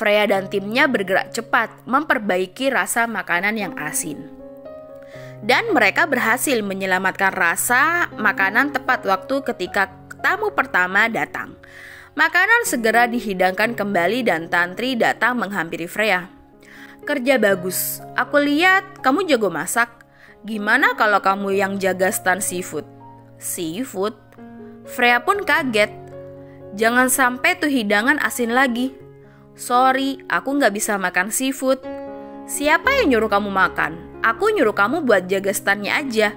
Freya dan timnya bergerak cepat memperbaiki rasa makanan yang asin. Dan mereka berhasil menyelamatkan rasa makanan tepat waktu ketika tamu pertama datang. Makanan segera dihidangkan kembali dan Tantri datang menghampiri Freya. "Kerja bagus, aku lihat kamu jago masak. Gimana kalau kamu yang jaga stand seafood?" "Seafood?" Freya pun kaget. "Jangan sampai tuh hidangan asin lagi." "Sorry, aku gak bisa makan seafood." "Siapa yang nyuruh kamu makan? Aku nyuruh kamu buat jaga standnya aja."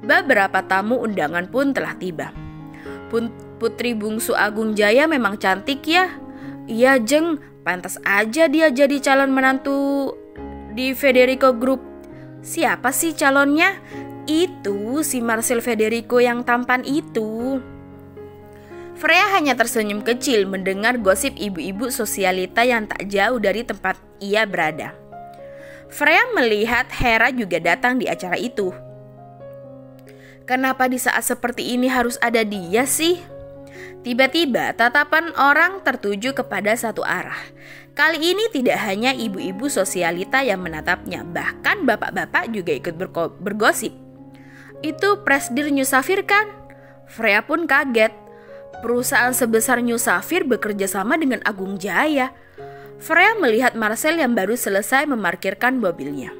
Beberapa tamu undangan pun telah tiba. "Putri bungsu Agung Jaya memang cantik ya?" "Iya Jeng, pantas aja dia jadi calon menantu di Federico Group." "Siapa sih calonnya?" "Itu si Marcel Federico yang tampan itu." Freya hanya tersenyum kecil mendengar gosip ibu-ibu sosialita yang tak jauh dari tempat ia berada. Freya melihat Hera juga datang di acara itu. Kenapa di saat seperti ini harus ada dia sih? Tiba-tiba tatapan orang tertuju kepada satu arah. Kali ini tidak hanya ibu-ibu sosialita yang menatapnya, bahkan bapak-bapak juga ikut bergosip. "Itu Presdir New Sapphire kan?" Freya pun kaget. Perusahaan sebesar New Sapphire bekerja sama dengan Agung Jaya. Freya melihat Marcel yang baru selesai memarkirkan mobilnya.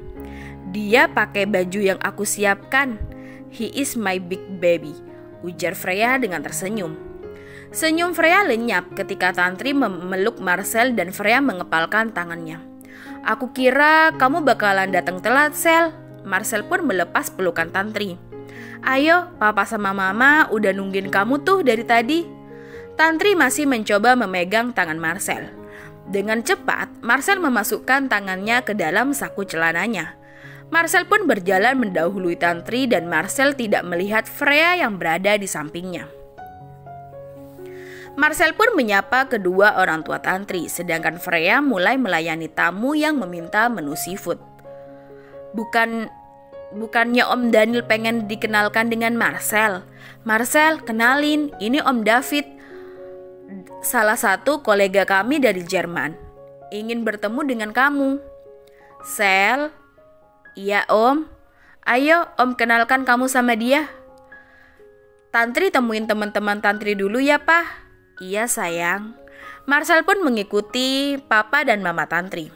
"Dia pakai baju yang aku siapkan. He is my big baby," ujar Freya dengan tersenyum. Senyum Freya lenyap ketika Tantri memeluk Marcel dan Freya mengepalkan tangannya. "Aku kira kamu bakalan datang telat, Sel." Marcel pun melepas pelukan Tantri. "Ayo, papa sama mama udah nungguin kamu tuh dari tadi." Tantri masih mencoba memegang tangan Marcel. Dengan cepat, Marcel memasukkan tangannya ke dalam saku celananya. Marcel pun berjalan mendahului Tantri dan Marcel tidak melihat Freya yang berada di sampingnya. Marcel pun menyapa kedua orang tua Tantri, sedangkan Freya mulai melayani tamu yang meminta menu seafood. Bukannya Om Daniel pengen dikenalkan dengan Marcel? "Marcel, kenalin, ini Om David, salah satu kolega kami dari Jerman. Ingin bertemu dengan kamu." "Sel?" "Iya Om." "Ayo Om kenalkan kamu sama dia." "Tantri temuin teman-teman Tantri dulu ya Pak." "Iya sayang." Marcel pun mengikuti Papa dan Mama Tantri.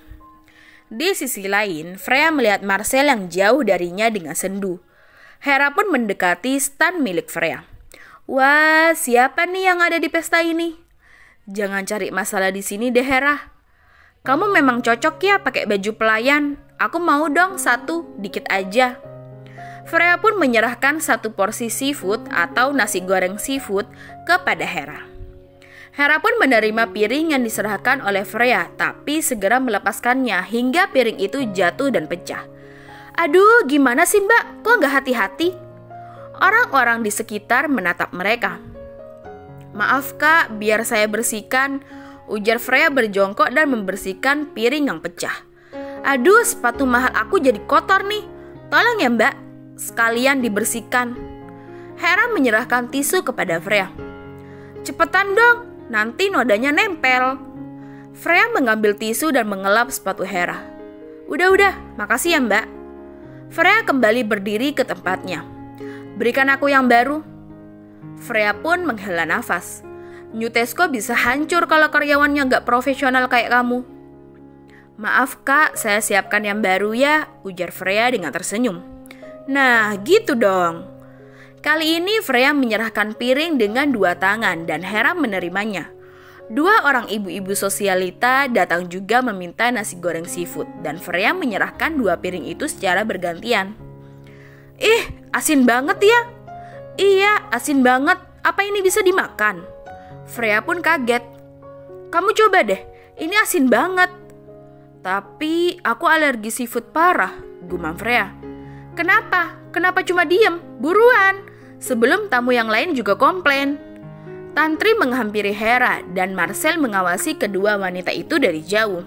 Di sisi lain, Freya melihat Marcel yang jauh darinya dengan sendu. Hera pun mendekati stan milik Freya. "Wah, siapa nih yang ada di pesta ini?" "Jangan cari masalah di sini deh Hera. Kamu memang cocok ya pakai baju pelayan. Aku mau dong satu, dikit aja." Freya pun menyerahkan satu porsi seafood atau nasi goreng seafood kepada Hera. Hera pun menerima piring yang diserahkan oleh Freya, tapi segera melepaskannya hingga piring itu jatuh dan pecah. "Aduh, gimana sih Mbak? Kok nggak hati-hati?" Orang-orang di sekitar menatap mereka. "Maaf Kak, biar saya bersihkan," ujar Freya berjongkok dan membersihkan piring yang pecah. "Aduh, sepatu mahal aku jadi kotor nih. Tolong ya Mbak, sekalian dibersihkan." Hera menyerahkan tisu kepada Freya. "Cepetan dong, nanti nodanya nempel." Freya mengambil tisu dan mengelap sepatu Hera. Udah, makasih ya Mbak." Freya kembali berdiri ke tempatnya. "Berikan aku yang baru." Freya pun menghela nafas. "New Tesco bisa hancur kalau karyawannya gak profesional kayak kamu." "Maaf Kak, saya siapkan yang baru ya," ujar Freya dengan tersenyum. "Nah, gitu dong." Kali ini Freya menyerahkan piring dengan dua tangan dan Hera menerimanya. Dua orang ibu-ibu sosialita datang juga meminta nasi goreng seafood dan Freya menyerahkan dua piring itu secara bergantian. "Ih, asin banget ya." "Iya, asin banget. Apa ini bisa dimakan?" Freya pun kaget. "Kamu coba deh, ini asin banget." "Tapi aku alergi seafood parah," gumam Freya. "Kenapa? Kenapa cuma diem? Buruan, sebelum tamu yang lain juga komplain." Tantri menghampiri Hera dan Marcel mengawasi kedua wanita itu dari jauh.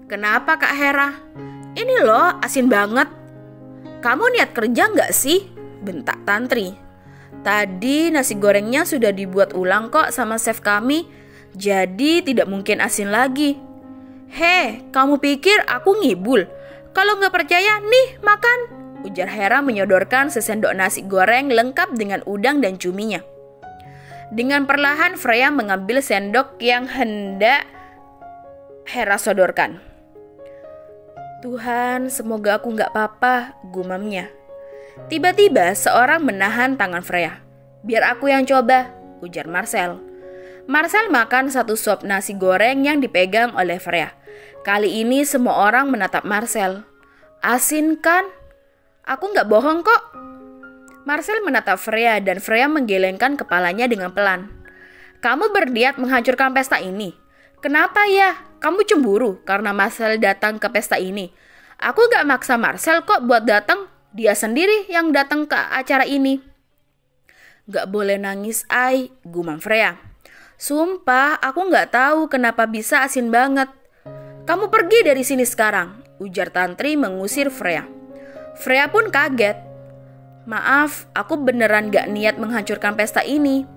"Kenapa Kak Hera? Ini loh asin banget." "Kamu niat kerja nggak sih?" bentak Tantri. "Tadi nasi gorengnya sudah dibuat ulang kok sama chef kami. Jadi tidak mungkin asin lagi. Hei, kamu pikir aku ngibul? Kalau nggak percaya, nih makan, ujar Hera menyodorkan sesendok nasi goreng lengkap dengan udang dan cuminya. Dengan perlahan Freya mengambil sendok yang hendak Hera sodorkan. Tuhan, semoga aku nggak apa-apa, gumamnya. Tiba-tiba seorang menahan tangan Freya. Biar aku yang coba, ujar Marcel. Marcel makan satu suap nasi goreng yang dipegang oleh Freya. Kali ini semua orang menatap Marcel. Asin kan? Aku nggak bohong kok. Marcel menatap Freya dan Freya menggelengkan kepalanya dengan pelan. Kamu berniat menghancurkan pesta ini. Kenapa ya? Kamu cemburu karena Marcel datang ke pesta ini. Aku nggak maksa Marcel kok buat datang. Dia sendiri yang datang ke acara ini. Nggak boleh nangis, Ai, gumam Freya. Sumpah, aku nggak tahu kenapa bisa asin banget. Kamu pergi dari sini sekarang, ujar Tantri mengusir Freya. Freya pun kaget. Maaf, aku beneran gak niat menghancurkan pesta ini.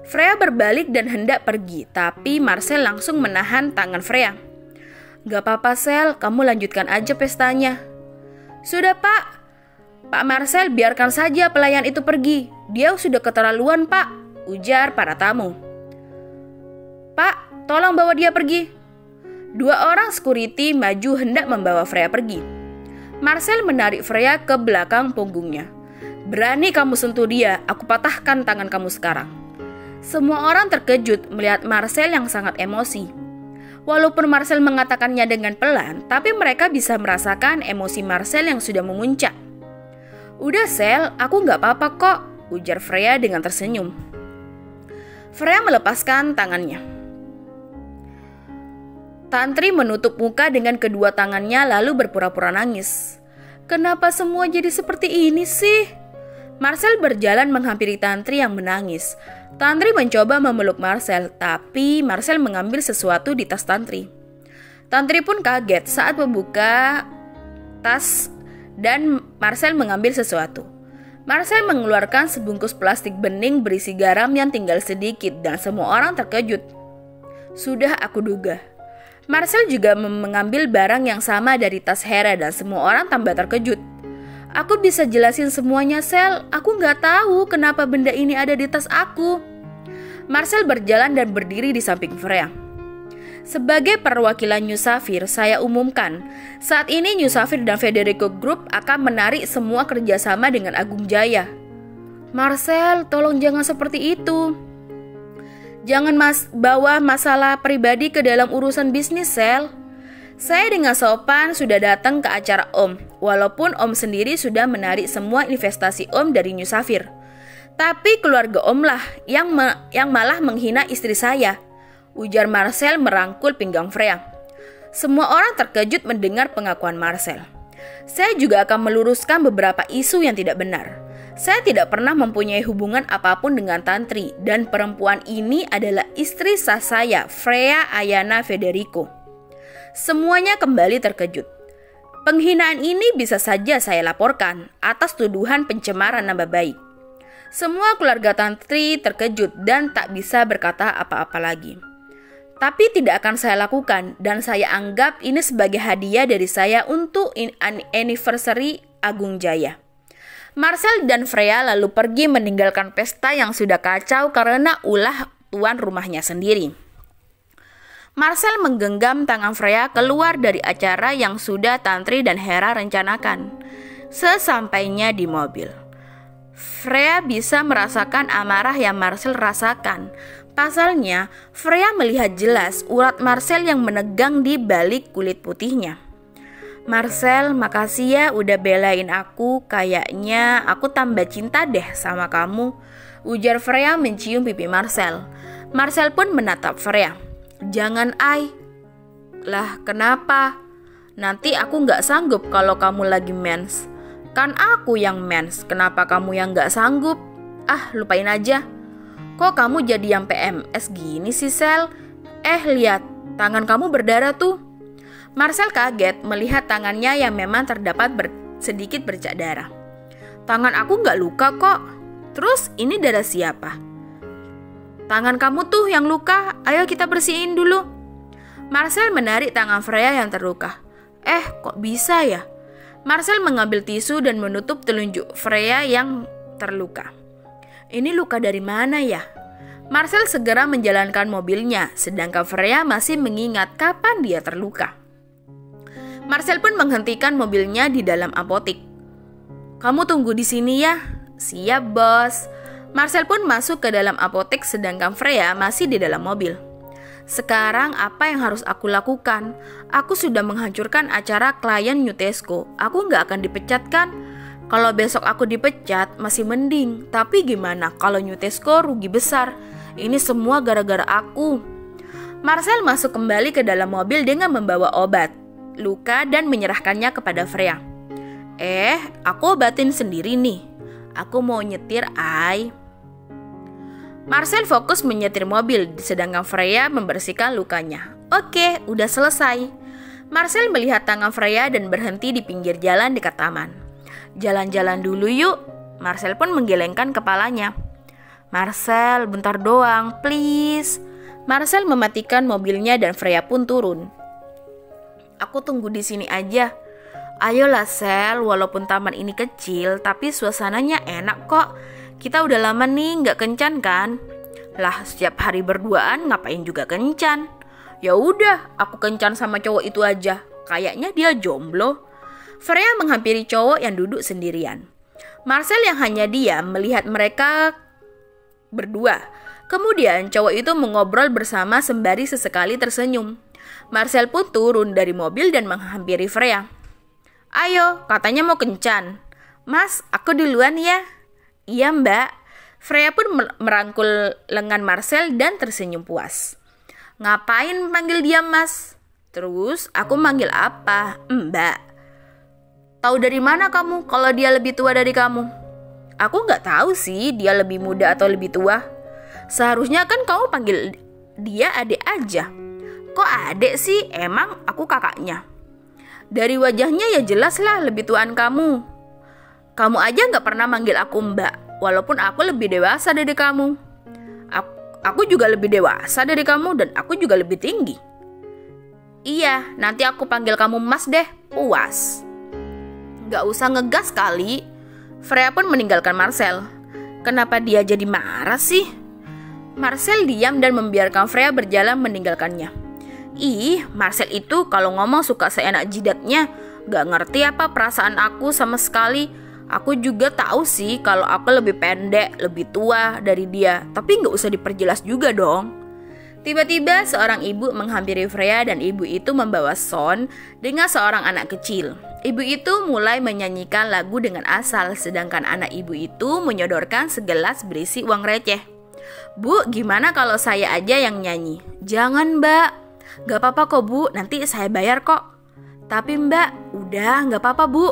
Freya berbalik dan hendak pergi, tapi Marcel langsung menahan tangan Freya. Gak apa-apa Sel, kamu lanjutkan aja pestanya. Sudah Pak. Pak Marcel biarkan saja pelayan itu pergi. Dia sudah keterlaluan Pak, ujar para tamu. Pak, tolong bawa dia pergi. Dua orang security maju hendak membawa Freya pergi. Marcel menarik Freya ke belakang punggungnya. Berani kamu sentuh dia, aku patahkan tangan kamu sekarang. Semua orang terkejut melihat Marcel yang sangat emosi. Walaupun Marcel mengatakannya dengan pelan, tapi mereka bisa merasakan emosi Marcel yang sudah memuncak. Udah Sel, aku gak apa-apa kok, ujar Freya dengan tersenyum. Freya melepaskan tangannya. Tantri menutup muka dengan kedua tangannya lalu berpura-pura nangis. Kenapa semua jadi seperti ini sih? Marcel berjalan menghampiri Tantri yang menangis. Tantri mencoba memeluk Marcel, tapi Marcel mengambil sesuatu di tas Tantri. Tantri pun kaget saat membuka tas dan Marcel mengambil sesuatu. Marcel mengeluarkan sebungkus plastik bening berisi garam yang tinggal sedikit dan semua orang terkejut. Sudah aku duga. Marcel juga mengambil barang yang sama dari tas Hera dan semua orang tambah terkejut. Aku bisa jelasin semuanya Sel, aku nggak tahu kenapa benda ini ada di tas aku. Marcel berjalan dan berdiri di samping Freya. Sebagai perwakilan New Sapphire, saya umumkan, saat ini New Sapphire dan Federico Group akan menarik semua kerjasama dengan Agung Jaya. Marcel, tolong jangan seperti itu. Jangan bawa masalah pribadi ke dalam urusan bisnis, Sel. Saya dengan sopan sudah datang ke acara Om, walaupun Om sendiri sudah menarik semua investasi Om dari New Sapphire. Tapi keluarga Om lah yang malah menghina istri saya, ujar Marcel merangkul pinggang Freya. Semua orang terkejut mendengar pengakuan Marcel. Saya juga akan meluruskan beberapa isu yang tidak benar. Saya tidak pernah mempunyai hubungan apapun dengan Tantri dan perempuan ini adalah istri sah saya, Freya Ayana Federico. Semuanya kembali terkejut. Penghinaan ini bisa saja saya laporkan atas tuduhan pencemaran nama baik. Semua keluarga Tantri terkejut dan tak bisa berkata apa-apa lagi. Tapi tidak akan saya lakukan dan saya anggap ini sebagai hadiah dari saya untuk anniversary Agung Jaya. Marcel dan Freya lalu pergi meninggalkan pesta yang sudah kacau karena ulah tuan rumahnya sendiri. Marcel menggenggam tangan Freya keluar dari acara yang sudah Tantri dan Hera rencanakan. Sesampainya di mobil, Freya bisa merasakan amarah yang Marcel rasakan. Pasalnya, Freya melihat jelas urat Marcel yang menegang di balik kulit putihnya. Marcel, makasih ya udah belain aku. Kayaknya aku tambah cinta deh sama kamu, ujar Freya mencium pipi Marcel. Marcel pun menatap Freya. Jangan Ai. Lah kenapa? Nanti aku gak sanggup kalau kamu lagi mens. Kan aku yang mens, kenapa kamu yang gak sanggup? Ah, lupain aja. Kok kamu jadi yang PMS gini sih Sel? Lihat, tangan kamu berdarah tuh. Marcel kaget melihat tangannya yang memang terdapat sedikit bercak darah. Tangan aku gak luka kok. Terus ini darah siapa? Tangan kamu tuh yang luka, ayo kita bersihin dulu. Marcel menarik tangan Freya yang terluka. Kok bisa ya? Marcel mengambil tisu dan menutup telunjuk Freya yang terluka. Ini luka dari mana ya? Marcel segera menjalankan mobilnya, sedangkan Freya masih mengingat kapan dia terluka. Marcel pun menghentikan mobilnya di dalam apotik. Kamu tunggu di sini ya. Siap, bos. Marcel pun masuk ke dalam apotek sedangkan Freya masih di dalam mobil. Sekarang apa yang harus aku lakukan? Aku sudah menghancurkan acara klien Newtesco. Aku nggak akan dipecat kan? Kalau besok aku dipecat masih mending. Tapi gimana kalau Newtesco rugi besar? Ini semua gara-gara aku. Marcel masuk kembali ke dalam mobil dengan membawa obat luka dan menyerahkannya kepada Freya. Aku obatin sendiri nih. Aku mau nyetir, Ai. Marcel fokus menyetir mobil, sedangkan Freya membersihkan lukanya. Oke, udah selesai. Marcel melihat tangan Freya dan berhenti di pinggir jalan dekat taman. Jalan-jalan dulu yuk. Marcel pun menggelengkan kepalanya. Marcel, bentar doang, please. Marcel mematikan mobilnya dan Freya pun turun. Aku tunggu di sini aja. Ayolah Sel, walaupun taman ini kecil, tapi suasananya enak kok. Kita udah lama nih nggak kencan kan? Lah, setiap hari berduaan ngapain juga kencan? Ya udah, aku kencan sama cowok itu aja. Kayaknya dia jomblo. Freya menghampiri cowok yang duduk sendirian. Marcel yang hanya diam melihat mereka berdua. Kemudian cowok itu mengobrol bersama sembari sesekali tersenyum. Marcel pun turun dari mobil dan menghampiri Freya. Ayo, katanya mau kencan. Mas, aku duluan ya. Iya mbak. Freya pun merangkul lengan Marcel dan tersenyum puas. Ngapain panggil dia mas? Terus aku manggil apa? Mbak. Tahu dari mana kamu kalau dia lebih tua dari kamu? Aku nggak tahu sih dia lebih muda atau lebih tua. Seharusnya kan kamu panggil dia adik aja. Kok adik sih? Emang aku kakaknya. Dari wajahnya ya jelas lah lebih tuaan kamu. Kamu aja gak pernah manggil aku mbak, walaupun aku lebih dewasa dari kamu. Aku juga lebih dewasa dari kamu dan aku juga lebih tinggi. Iya, nanti aku panggil kamu mas deh, puas. Gak usah ngegas kali. Freya pun meninggalkan Marcel. Kenapa dia jadi marah sih? Marcel diam dan membiarkan Freya berjalan meninggalkannya. Ih, Marcel itu kalau ngomong suka seenak jidatnya. Gak ngerti apa perasaan aku sama sekali. Aku juga tahu sih kalau aku lebih pendek, lebih tua dari dia. Tapi gak usah diperjelas juga dong. Tiba-tiba seorang ibu menghampiri Freya dan ibu itu membawa Son dengan seorang anak kecil. Ibu itu mulai menyanyikan lagu dengan asal, sedangkan anak ibu itu menyodorkan segelas berisi uang receh. Bu, gimana kalau saya aja yang nyanyi? Jangan mbak. Gak apa-apa kok bu, nanti saya bayar kok. Tapi mbak, udah gak apa-apa bu.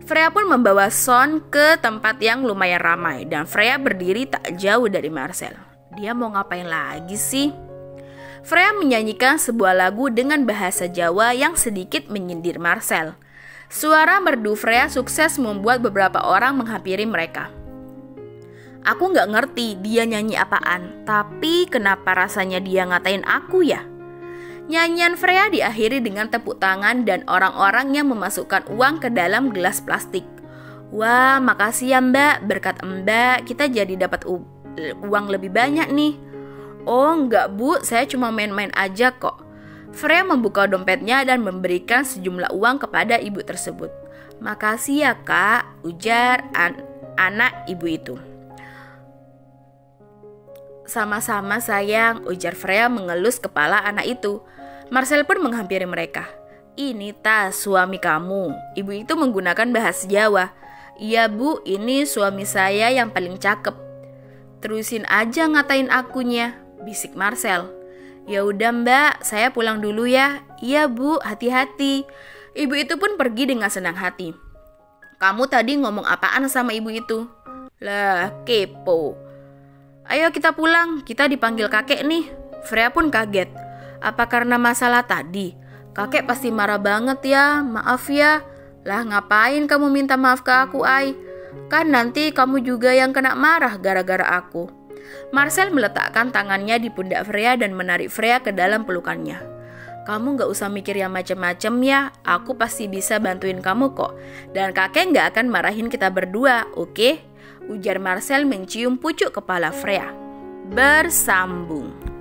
Freya pun membawa Son ke tempat yang lumayan ramai dan Freya berdiri tak jauh dari Marcel. Dia mau ngapain lagi sih? Freya menyanyikan sebuah lagu dengan bahasa Jawa yang sedikit menyindir Marcel. Suara merdu Freya sukses membuat beberapa orang menghampiri mereka. Aku gak ngerti dia nyanyi apaan, tapi kenapa rasanya dia ngatain aku ya? Nyanyian Freya diakhiri dengan tepuk tangan dan orang-orang yang memasukkan uang ke dalam gelas plastik. Wah, makasih ya mbak, berkat mbak kita jadi dapat uang lebih banyak nih. Oh enggak bu, saya cuma main-main aja kok. Freya membuka dompetnya dan memberikan sejumlah uang kepada ibu tersebut. Makasih ya kak, ujar anak ibu itu. Sama-sama sayang, ujar Freya mengelus kepala anak itu. Marcel pun menghampiri mereka. Ini tas suami kamu. Ibu itu menggunakan bahasa Jawa. Iya bu, ini suami saya yang paling cakep. Terusin aja ngatain akunya, bisik Marcel. Ya udah mbak, saya pulang dulu ya. Iya bu, hati-hati. Ibu itu pun pergi dengan senang hati. Kamu tadi ngomong apaan sama ibu itu? Lah, kepo. Ayo kita pulang, kita dipanggil kakek nih. Freya pun kaget. Apa karena masalah tadi? Kakek pasti marah banget ya, maaf ya. Lah ngapain kamu minta maaf ke aku, Ai? Kan nanti kamu juga yang kena marah gara-gara aku. Marcel meletakkan tangannya di pundak Freya dan menarik Freya ke dalam pelukannya. Kamu gak usah mikir yang macem-macem ya, aku pasti bisa bantuin kamu kok. Dan kakek gak akan marahin kita berdua, oke? Ujar Marcel mencium pucuk kepala Freya. Bersambung.